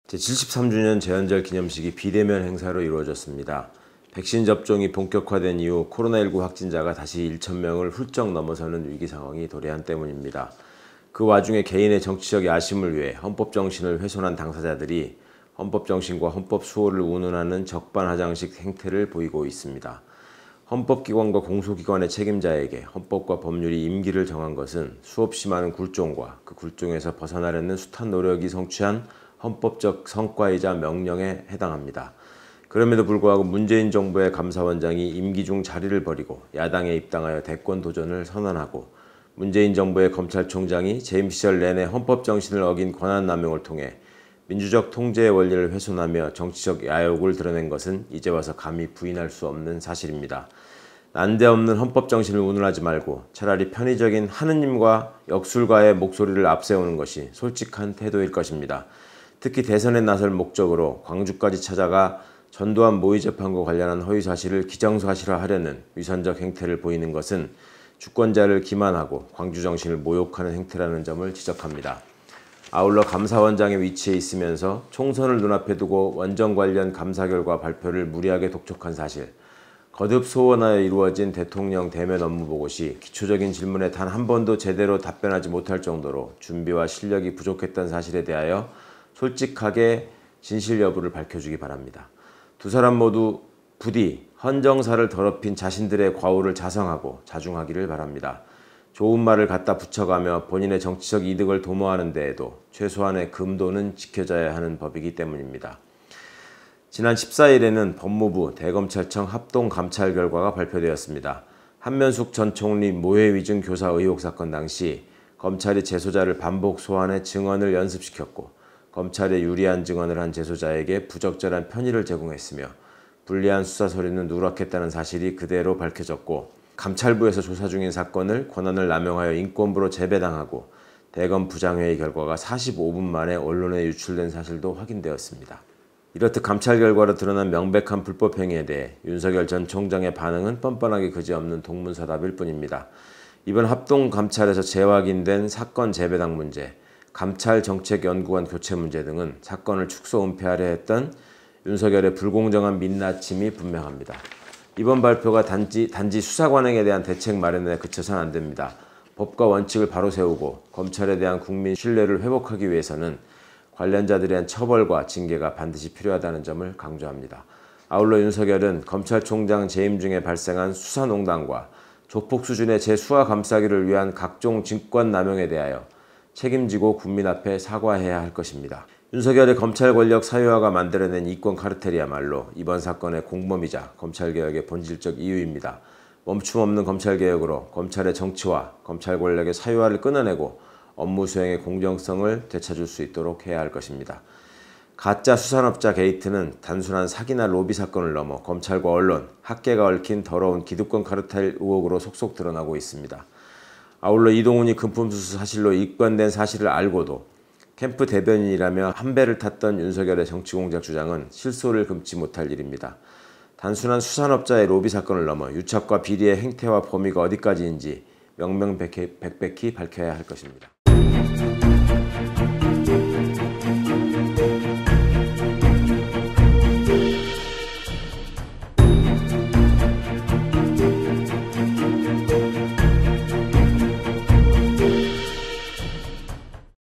제73주년 제헌절 기념식이 비대면 행사로 이루어졌습니다. 백신 접종이 본격화된 이후 코로나19 확진자가 다시 1,000명을 훌쩍 넘어서는 위기 상황이 도래한 때문입니다. 그 와중에 개인의 정치적 야심을 위해 헌법 정신을 훼손한 당사자들이 헌법 정신과 헌법 수호를 운운하는 적반하장식 행태를 보이고 있습니다. 헌법기관과 공소기관의 책임자에게 헌법과 법률이 임기를 정한 것은 수없이 많은 굴종과 그 굴종에서 벗어나려는 숱한 노력이 성취한 헌법적 성과이자 명령에 해당합니다. 그럼에도 불구하고 문재인 정부의 감사원장이 임기 중 자리를 버리고 야당에 입당하여 대권 도전을 선언하고 문재인 정부의 검찰총장이 재임 시절 내내 헌법 정신을 어긴 권한 남용을 통해 민주적 통제의 원리를 훼손하며 정치적 야욕을 드러낸 것은 이제 와서 감히 부인할 수 없는 사실입니다. 난데없는 헌법 정신을 운운하지 말고 차라리 편의적인 하느님과 역술가의 목소리를 앞세우는 것이 솔직한 태도일 것입니다. 특히 대선에 나설 목적으로 광주까지 찾아가 전두환 모의 재판과 관련한 허위사실을 기정사실화하려는 위선적 행태를 보이는 것은 주권자를 기만하고 광주 정신을 모욕하는 행태라는 점을 지적합니다. 아울러 감사원장의 위치에 있으면서 총선을 눈앞에 두고 원정 관련 감사 결과 발표를 무리하게 독촉한 사실, 거듭 소원하여 이루어진 대통령 대면 업무 보고 시 기초적인 질문에 단 한 번도 제대로 답변하지 못할 정도로 준비와 실력이 부족했던 사실에 대하여 솔직하게 진실 여부를 밝혀주기 바랍니다. 두 사람 모두 부디 헌정사를 더럽힌 자신들의 과오를 자성하고 자중하기를 바랍니다. 좋은 말을 갖다 붙여가며 본인의 정치적 이득을 도모하는 데에도 최소한의 금도는 지켜져야 하는 법이기 때문입니다. 지난 14일에는 법무부 대검찰청 합동감찰 결과가 발표되었습니다. 한면숙 전 총리 모해위증 교사 의혹 사건 당시 검찰이 재소자를 반복 소환해 증언을 연습시켰고 검찰에 유리한 증언을 한 재소자에게 부적절한 편의를 제공했으며 불리한 수사 서류는 누락했다는 사실이 그대로 밝혀졌고 감찰부에서 조사 중인 사건을 권한을 남용하여 인권부로 재배당하고 대검 부장회의 결과가 45분 만에 언론에 유출된 사실도 확인되었습니다. 이렇듯 감찰 결과로 드러난 명백한 불법 행위에 대해 윤석열 전 총장의 반응은 뻔뻔하기 그지없는 동문서답일 뿐입니다. 이번 합동감찰에서 재확인된 사건 재배당 문제, 감찰정책연구원 교체 문제 등은 사건을 축소 은폐하려 했던 윤석열의 불공정한 민낯임이 분명합니다. 이번 발표가 단지 수사관행에 대한 대책 마련에 그쳐서는 안 됩니다. 법과 원칙을 바로 세우고 검찰에 대한 국민 신뢰를 회복하기 위해서는 관련자들에 대한 처벌과 징계가 반드시 필요하다는 점을 강조합니다. 아울러 윤석열은 검찰총장 재임 중에 발생한 수사농단과 조폭 수준의 재수사 감싸기를 위한 각종 직권남용에 대하여 책임지고 국민 앞에 사과해야 할 것입니다. 윤석열의 검찰 권력 사유화가 만들어낸 이권 카르텔이야말로 이번 사건의 공범이자 검찰개혁의 본질적 이유입니다. 멈춤 없는 검찰개혁으로 검찰의 정치화, 검찰 권력의 사유화를 끊어내고 업무 수행의 공정성을 되찾을 수 있도록 해야 할 것입니다. 가짜 수산업자 게이트는 단순한 사기나 로비 사건을 넘어 검찰과 언론, 학계가 얽힌 더러운 기득권 카르텔 의혹으로 속속 드러나고 있습니다. 아울러 이동훈이 금품수수 사실로 입건된 사실을 알고도 캠프 대변인이라며 한 배를 탔던 윤석열의 정치공작 주장은 실소를 금치 못할 일입니다. 단순한 수산업자의 로비 사건을 넘어 유착과 비리의 행태와 범위가 어디까지인지 명명백백히 밝혀야 할 것입니다.